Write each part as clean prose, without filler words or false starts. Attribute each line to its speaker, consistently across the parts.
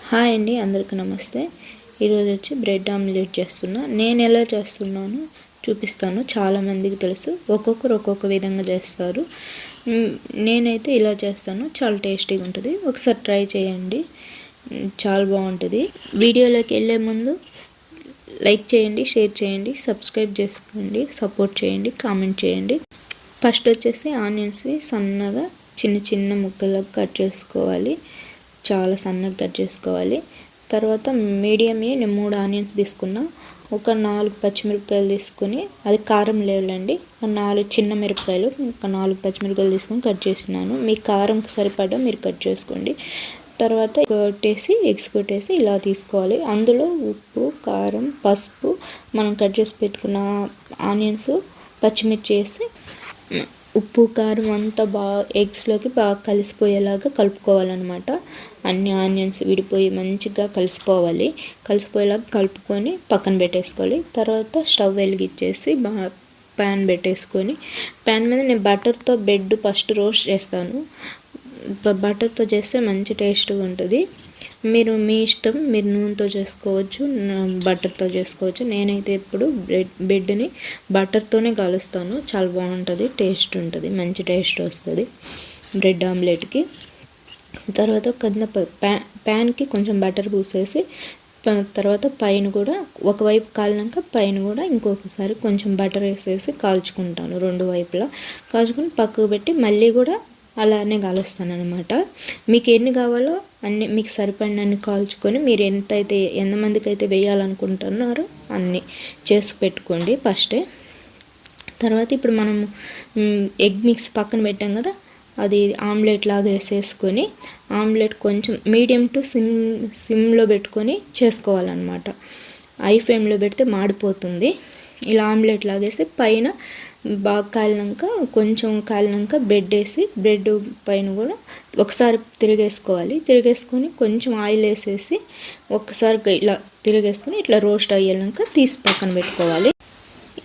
Speaker 1: Hi అండి, అందరికీ నమస్తే. ఈరోజు వచ్చి బ్రెడ్ ఆమ్లెట్ చేస్తున్నా. నేను ఎలా చేస్తున్నానో చూపిస్తాను. చాలామందికి తెలుసు, ఒక్కొక్కరు ఒక్కొక్క విధంగా చేస్తారు. నేనైతే ఇలా చేస్తాను. చాలా టేస్టీగా ఉంటుంది. ఒకసారి ట్రై చేయండి, చాలా బాగుంటుంది. వీడియోలోకి వెళ్ళే ముందు లైక్ చేయండి, షేర్ చేయండి, సబ్స్క్రైబ్ చేసుకోండి, సపోర్ట్ చేయండి, కామెంట్ చేయండి. ఫస్ట్ వచ్చేసి ఆనియన్స్ని సన్నగా చిన్న చిన్న ముక్కలకు కట్ చేసుకోవాలి. చాలా సన్నగా కట్ చేసుకోవాలి. తర్వాత మీడియమే నేను 3 ఆనియన్స్ తీసుకున్నా. ఒక 4 పచ్చిమిరపకాయలు తీసుకొని, అది కారం లేవులండి, 4 చిన్న మిరపకాయలు, ఒక 4 పచ్చిమిరపకాయలు తీసుకొని కట్ చేసినాను. మీ కారంకి సరిపడా మీరు కట్ చేసుకోండి. తర్వాత ఎగ్స్ కొట్టేసి ఇలా తీసుకోవాలి. అందులో ఉప్పు, కారం, పసుపు, మనం కట్ చేసి పెట్టుకున్న ఆనియన్స్, పచ్చిమిర్చి వేసి ఉప్పు కారం అంతా బాగా ఎగ్స్లోకి బాగా కలిసిపోయేలాగా కలుపుకోవాలన్నమాట. అన్ని ఆనియన్స్ విడిపోయి మంచిగా కలిసిపోయేలాగా కలుపుకొని పక్కన పెట్టేసుకోవాలి. తర్వాత స్టవ్ వెలిగించేసి ప్యాన్ పెట్టేసుకొని, ప్యాన్ మీద నేను బటర్తో బ్రెడ్ ఫస్ట్ రోస్ట్ చేస్తాను. బటర్తో చేస్తే మంచి టేస్ట్గా ఉంటుంది. మీరు మీ ఇష్టం, మీరు నూనెతో చేసుకోవచ్చు, బటర్తో చేసుకోవచ్చు. నేనైతే ఎప్పుడు బ్రెడ్ని బటర్తోనే కలుస్తాను. చాలా బాగుంటుంది, టేస్ట్ ఉంటుంది, మంచి టేస్ట్ వస్తుంది బ్రెడ్ ఆమ్లెట్కి. తర్వాత కింద ప్యాన్కి కొంచెం బటర్ పూసేసి, తర్వాత పైన కూడా ఒకవైపు కాలినాక పైన కూడా ఇంకొకసారి కొంచెం బటర్ వేసేసి కాల్చుకుంటాను. 2 వైపులా కాల్చుకొని పక్కకు పెట్టి మళ్ళీ కూడా అలానే కాలుస్తాను అనమాట. మీకు ఎన్ని కావాలో అన్ని, మీకు సరిపడినన్ని కాల్చుకొని, మీరు ఎంతమందికి అయితే వేయాలనుకుంటున్నారో అన్నీ చేసి పెట్టుకోండి ఫస్టే. తర్వాత ఇప్పుడు మనం ఎగ్ మిక్స్ పక్కన పెట్టాం కదా, అది ఆమ్లెట్ లాగా వేసేసుకొని, ఆమ్లెట్ కొంచెం మీడియం టు సిమ్లో పెట్టుకొని చేసుకోవాలన్నమాట. హై ఫ్లేమ్లో పెడితే మాడిపోతుంది. ఇలా ఆమ్లెట్ లాగేసి పైన బాగా కొంచెం కాలినాక బ్రెడ్ వేసి, బ్రెడ్ పైన కూడా ఒకసారి తిరిగేసుకొని కొంచెం ఆయిల్ వేసేసి ఒకసారి ఇలా తిరిగేసుకొని ఇట్లా రోస్ట్ అయ్యాక తీసి పక్కన పెట్టుకోవాలి.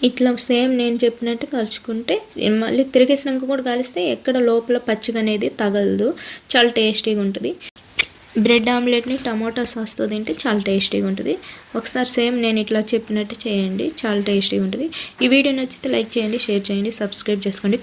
Speaker 1: ఇట్లా సేమ్ నేను చెప్పినట్టు కలుచుకుంటే, మళ్ళీ తిరిగేసినాక కూడా కాలిస్తే ఎక్కడ లోపల పచ్చిగా అనేది తగలదు. చాలా టేస్టీగా ఉంటుంది. బ్రెడ్ ఆమ్లెట్ని టమాటా సాస్తో తింటే చాలా టేస్టీగా ఉంటుంది. ఒకసారి సేమ్ నేను ఇట్లా చెప్పినట్టు చేయండి, చాలా టేస్టీగా ఉంటుంది. ఈ వీడియో నచ్చితే లైక్ చేయండి, షేర్ చేయండి, సబ్స్క్రైబ్ చేసుకోండి.